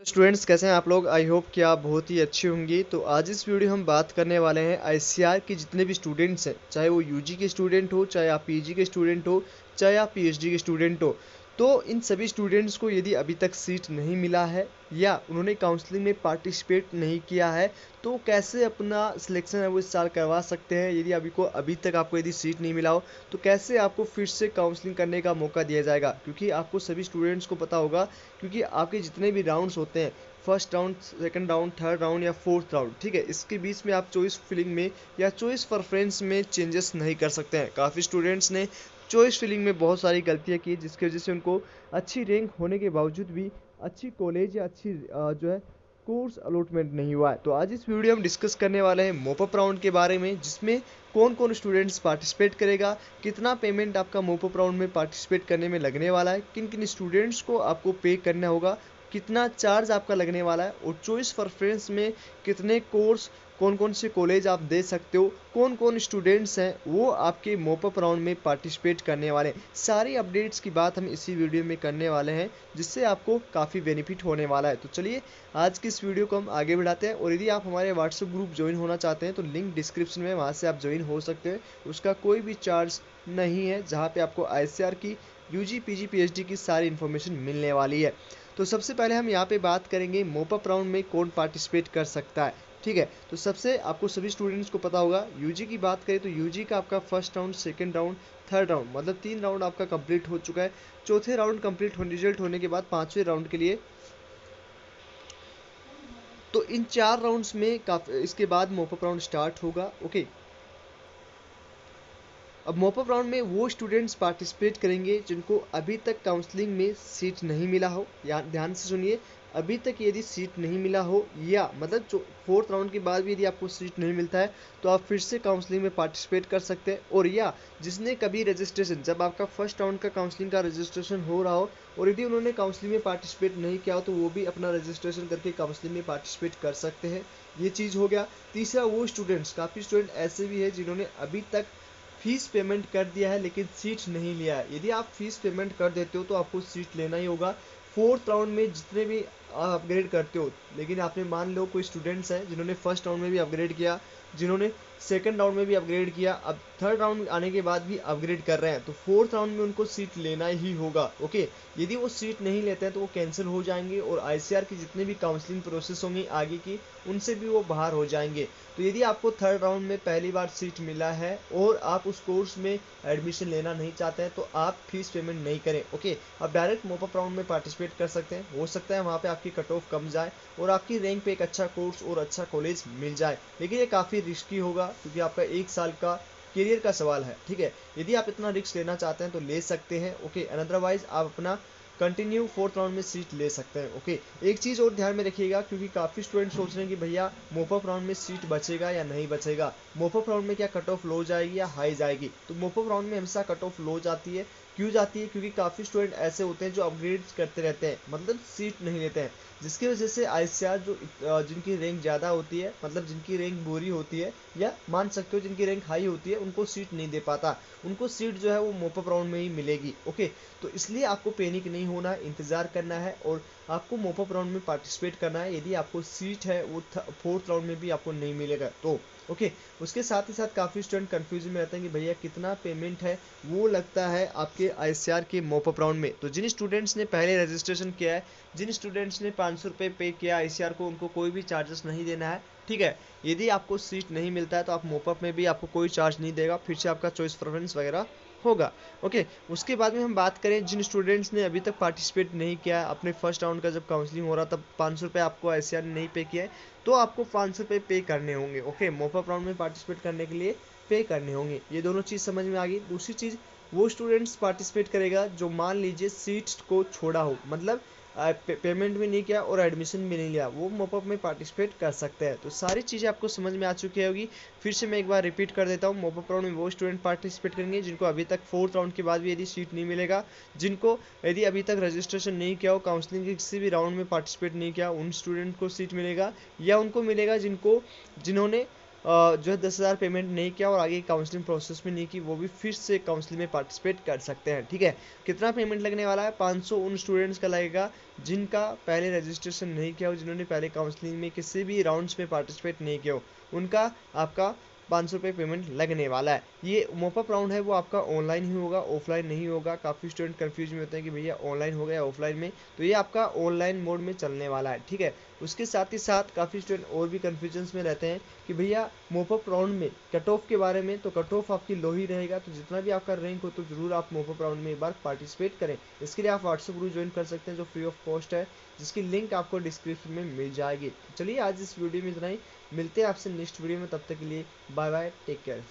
Students कैसे हैं आप लोग। आई होप कि आप बहुत ही अच्छी होंगी। तो आज इस वीडियो हम बात करने वाले हैं आईसीआर के जितने भी स्टूडेंट्स हैं, चाहे वो यूजी के स्टूडेंट हो, चाहे आप पीजी के स्टूडेंट हो, चाहे आप पीएचडी के स्टूडेंट हो। तो इन सभी स्टूडेंट्स को यदि अभी तक सीट नहीं मिला है या उन्होंने काउंसलिंग में पार्टिसिपेट नहीं किया है, तो कैसे अपना सिलेक्शन है वो इस साल करवा सकते हैं। यदि अभी तक आपको यदि सीट नहीं मिला हो, तो कैसे आपको फिर से काउंसलिंग करने का मौका दिया जाएगा, क्योंकि आपको सभी स्टूडेंट्स को पता होगा, क्योंकि आपके जितने भी राउंड्स होते हैं, first round, second round, third round या फोर्थ राउंड, ठीक है, इसके बीच में आप चॉइस फिलिंग में या चॉइस प्रेफरेंस में चेंजेस नहीं कर सकते हैं। काफ़ी स्टूडेंट्स ने चॉइस फिलिंग में बहुत सारी गलतियां की, जिसकी वजह से उनको अच्छी रैंक होने के बावजूद भी अच्छी कॉलेज या अच्छी जो है कोर्स अलॉटमेंट नहीं हुआ है। तो आज इस वीडियो में डिस्कस करने वाले हैं मोपअप राउंड के बारे में, जिसमें कौन कौन स्टूडेंट्स पार्टिसिपेट करेगा, कितना पेमेंट आपका मोपअप राउंड में पार्टिसिपेट करने में लगने वाला है, किन किन स्टूडेंट्स को आपको पे करना होगा, कितना चार्ज आपका लगने वाला है, और चॉइस प्रेफरेंस में कितने कोर्स, कौन कौन से कॉलेज आप दे सकते हो, कौन कौन स्टूडेंट्स हैं वो आपके मोपअप राउंड में पार्टिसिपेट करने वाले हैं। सारी अपडेट्स की बात हम इसी वीडियो में करने वाले हैं, जिससे आपको काफ़ी बेनिफिट होने वाला है। तो चलिए आज की इस वीडियो को हम आगे बढ़ाते हैं। और यदि आप हमारे व्हाट्सएप ग्रुप ज्वाइन होना चाहते हैं, तो लिंक डिस्क्रिप्शन में, वहाँ से आप ज्वाइन हो सकते हैं। उसका कोई भी चार्ज नहीं है, जहाँ पे आपको आईसीआर की यूजी पीजी पीएचडी की सारी इन्फॉर्मेशन मिलने वाली है। तो सबसे पहले हम यहाँ पे बात करेंगे मोपअप राउंड में कौन पार्टिसिपेट कर सकता है। ठीक है, तो सबसे आपको सभी स्टूडेंट्स को पता होगा, यूजी की बात करें तो यूजी का आपका first round, second round, third round, मतलब 3 राउंड आपका कंप्लीट हो चुका है। चौथे राउंड कंप्लीट रिजल्ट होने के बाद 5वें राउंड के लिए, तो इन 4 राउंड्स में काफी, इसके बाद मोपअप राउंड स्टार्ट होगा। ओके, अब मोपअप राउंड में वो स्टूडेंट्स पार्टिसिपेट करेंगे जिनको अभी तक काउंसलिंग में सीट नहीं मिला हो। या ध्यान से सुनिए, अभी तक यदि सीट नहीं मिला हो, या मतलब जो फोर्थ राउंड के बाद भी यदि आपको सीट नहीं मिलता है, तो आप फिर से काउंसलिंग में पार्टिसिपेट कर सकते हैं। और या जिसने कभी रजिस्ट्रेशन, जब आपका फर्स्ट राउंड का काउंसलिंग का रजिस्ट्रेशन हो रहा हो और यदि उन्होंने काउंसलिंग में पार्टिसिपेट नहीं किया हो, तो वो भी अपना रजिस्ट्रेशन करके काउंसलिंग में पार्टिसिपेट कर सकते हैं। ये चीज़ हो गया। तीसरा, वो स्टूडेंट्स, काफ़ी स्टूडेंट ऐसे भी है जिन्होंने अभी तक फीस पेमेंट कर दिया है लेकिन सीट नहीं लिया है। यदि आप फीस पेमेंट कर देते हो तो आपको सीट लेना ही होगा। फोर्थ राउंड में जितने भी आप अपग्रेड करते हो, लेकिन आपने मान लो कोई स्टूडेंट्स हैं जिन्होंने फर्स्ट राउंड में भी अपग्रेड किया, जिन्होंने सेकंड राउंड में भी अपग्रेड किया, अब थर्ड राउंड आने के बाद भी अपग्रेड कर रहे हैं, तो फोर्थ राउंड में उनको सीट लेना ही होगा। ओके, यदि वो सीट नहीं लेते हैं तो वो कैंसिल हो जाएंगे और आईसीआर की जितने भी काउंसलिंग प्रोसेस होंगी आगे की, उनसे भी वो बाहर हो जाएंगे। तो यदि आपको थर्ड राउंड में पहली बार सीट मिला है और आप उस कोर्स में एडमिशन लेना नहीं चाहते हैं, तो आप फीस पेमेंट नहीं करें। ओके, आप डायरेक्ट मोपअप राउंड में पार्टिसिपेट कर सकते हैं। हो सकता है वहाँ पे आपकी कट ऑफ कम जाए और आपकी रैंक पे एक अच्छा कोर्स और अच्छा कॉलेज मिल जाए, लेकिन ये काफ़ी रिस्की होगा, क्योंकि आपका 1 साल का करियर का सवाल है। ठीक है, यदि आप इतना रिस्क लेना चाहते हैं तो ले सकते हैं। ओके, अदरवाइज आप अपना कंटिन्यू फोर्थ राउंड में सीट ले सकते हैं। ओके, एक चीज़ और ध्यान में रखिएगा, क्योंकि काफ़ी स्टूडेंट सोच रहे हैं कि भैया मोपअप राउंड में सीट बचेगा या नहीं बचेगा, मोपअप राउंड में क्या कट ऑफ लो जाएगी या हाई जाएगी। तो मोपअप राउंड में हमेशा कट ऑफ लो जाती है। क्यों जाती है? क्योंकि काफ़ी स्टूडेंट ऐसे होते हैं जो अपग्रेड करते रहते हैं, मतलब सीट नहीं लेते हैं, जिसकी वजह से आईसीआर जो जिनकी रैंक ज़्यादा होती है, मतलब जिनकी रैंक बुरी होती है, या मान सकते हो जिनकी रैंक हाई होती है, उनको सीट नहीं दे पाता। उनको सीट जो है वो मोपअप राउंड में ही मिलेगी। ओके, तो इसलिए आपको पैनिक नहीं होना है, इंतज़ार करना है और आपको मोपअप राउंड में पार्टिसिपेट करना है। यदि आपको सीट है वो फोर्थ राउंड में भी आपको नहीं मिलेगा तो ओके। उसके साथ ही साथ काफ़ी स्टूडेंट कंफ्यूजन में रहते हैं कि भैया कितना पेमेंट है वो लगता है आपके आईसीआर के मोपअप राउंड में। तो जिन स्टूडेंट्स ने पहले रजिस्ट्रेशन किया है, जिन स्टूडेंट्स ने 500 रुपये पे किया आईसीआर को, उनको कोई भी चार्जेस नहीं देना है। ठीक है, यदि आपको सीट नहीं मिलता है तो आप मोपअप में भी आपको कोई चार्ज नहीं देगा, फिर से आपका चॉइस प्रेफरेंस वगैरह होगा। ओके, उसके बाद में हम बात करें जिन स्टूडेंट्स ने अभी तक पार्टिसिपेट नहीं किया है, अपने फर्स्ट राउंड का जब काउंसलिंग हो रहा तब 500 रुपये आपको आईसीआर ने नहीं पे किया है, तो आपको 500 रुपये पे करने होंगे। ओके, मोपअप राउंड में पार्टिसिपेट करने के लिए पे करने होंगे। ये दोनों चीज़ समझ में आ गई। दूसरी चीज़, वो स्टूडेंट्स पार्टिसिपेट करेगा जो मान लीजिए सीट को छोड़ा हो, मतलब पेमेंट भी नहीं किया और एडमिशन भी नहीं लिया, वो मोपअप में पार्टिसिपेट कर सकते हैं। तो सारी चीज़ें आपको समझ में आ चुकी होगी। फिर से मैं एक बार रिपीट कर देता हूँ, मोपअप राउंड में वो स्टूडेंट पार्टिसिपेट करेंगे जिनको अभी तक फोर्थ राउंड के बाद भी यदि सीट नहीं मिलेगा, जिनको यदि अभी तक रजिस्ट्रेशन नहीं किया हो, काउंसलिंग के किसी भी राउंड में पार्टिसिपेट नहीं किया, उन स्टूडेंट को सीट मिलेगा। या उनको मिलेगा जिन्होंने जो है 10,000 पेमेंट नहीं किया और आगे काउंसलिंग प्रोसेस में नहीं की, वो भी फिर से काउंसलिंग में पार्टिसिपेट कर सकते हैं। ठीक है, कितना पेमेंट लगने वाला है? 500 उन स्टूडेंट्स का लगेगा जिनका पहले रजिस्ट्रेशन नहीं किया हो, जिन्होंने पहले काउंसलिंग में किसी भी राउंड्स में पार्टिसिपेट नहीं किया हो, उनका आपका 500 रुपये पेमेंट लगने वाला है। ये मोपअप राउंड है वो आपका ऑनलाइन ही होगा, ऑफलाइन नहीं होगा। काफ़ी स्टूडेंट कंफ्यूज में होते हैं कि भैया ऑनलाइन होगा या ऑफलाइन में, तो ये आपका ऑनलाइन मोड में चलने वाला है। ठीक है, उसके साथ ही साथ काफ़ी स्टूडेंट और भी कन्फ्यूजन में रहते हैं कि भैया मोपअप राउंड में कट ऑफ के बारे में, तो कट ऑफ आपकी लो ही रहेगा, तो जितना भी आपका रैंक हो तो जरूर आप मोपअप राउंड में एक बार पार्टिसिपेट करें। इसके लिए आप व्हाट्सएप ग्रुप ज्वाइन कर सकते हैं जो फ्री ऑफ कॉस्ट है, जिसकी लिंक आपको डिस्क्रिप्शन में मिल जाएगी। चलिए आज इस वीडियो में इतना ही, मिलते हैं आपसे नेक्स्ट वीडियो में, तब तक के लिए बाय बाय, टेक केयर।